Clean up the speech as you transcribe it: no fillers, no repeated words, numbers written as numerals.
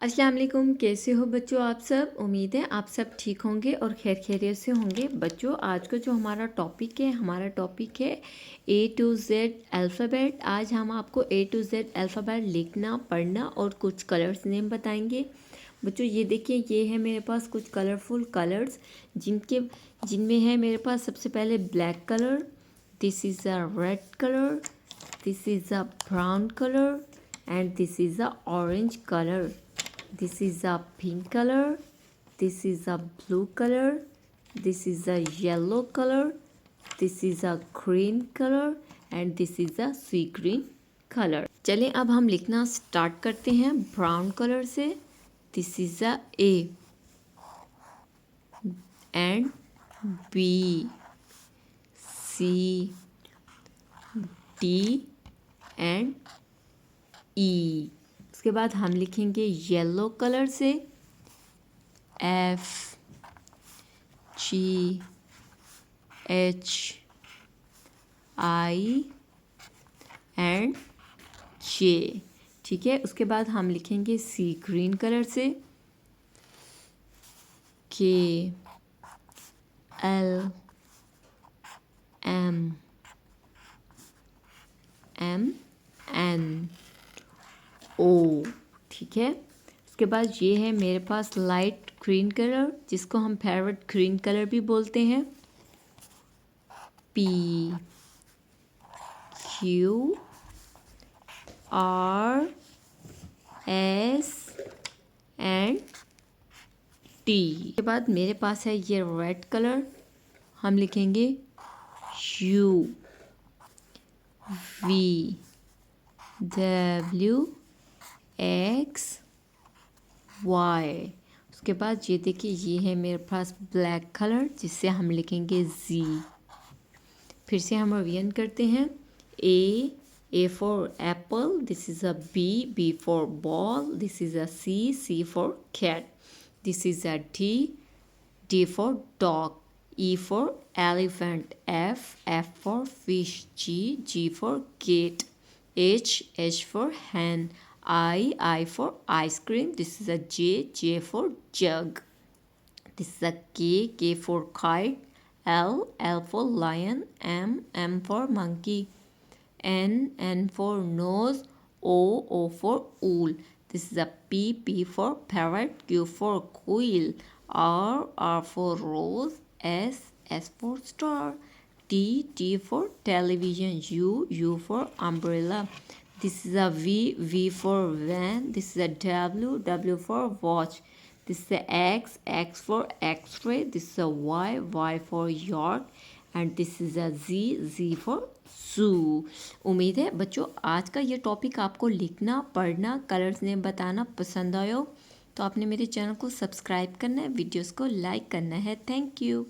अस्सलाम वालेकुम। कैसे हो बच्चों आप सब। उम्मीद है आप सब ठीक होंगे और खैर खैरियत से होंगे। बच्चों आज का जो हमारा टॉपिक है ए टू जेड अल्फ़ाबेट। आज हम आपको ए टू जेड अल्फ़ाबेट लिखना पढ़ना और कुछ कलर्स नेम बताएंगे। बच्चों ये देखिए, ये है मेरे पास कुछ कलरफुल कलर्स जिनमें है मेरे पास सबसे पहले black colour, this is a red colour, this is a brown colour and this is a orange colour. This is a pink color. This is a blue color. This is a yellow color. This is a green color. And this is a sea green color. चलें अब हम लिखना start करते हैं brown colour से। This is a A and B C D and E। उसके बाद हम लिखेंगे येलो कलर से F G H I and J। ठीक है, उसके बाद हम लिखेंगे सी ग्रीन कलर से K L M N O। ठीक है, उसके बाद ये है मेरे पास लाइट ग्रीन कलर जिसको हम पैरेट ग्रीन कलर भी बोलते हैं। P Q R S and T। के बाद मेरे पास है ये रेड कलर, हम लिखेंगे U V W X Y। उसके बाद ये देखिए, ये है मेरे पास ब्लैक कलर जिससे हम लिखेंगे Z। फिर से हम रिवीजन करते हैं। A for apple, this is a B for ball, this is a C for cat, this is a D for dog, E for elephant, F for fish, G for gate, H for hen, I for ice cream, this is a J for jug, this is a K for kite, L for lion, M for monkey, N for nose, O for owl, this is a P for parrot, Q for quail, R for rose, S for star, T for television, U for umbrella, this is a V for van, this is a W for watch, this is a X for x-ray, this is a Y for York and this is a Z for zoo। उम्मीद है बच्चों आज का ये topic आपको लिखना पढ़ना colours name बताना पसंद आयो, तो आपने मेरे चैनल को सब्सक्राइब करना है, वीडियोस को लाइक करना है। Thank you.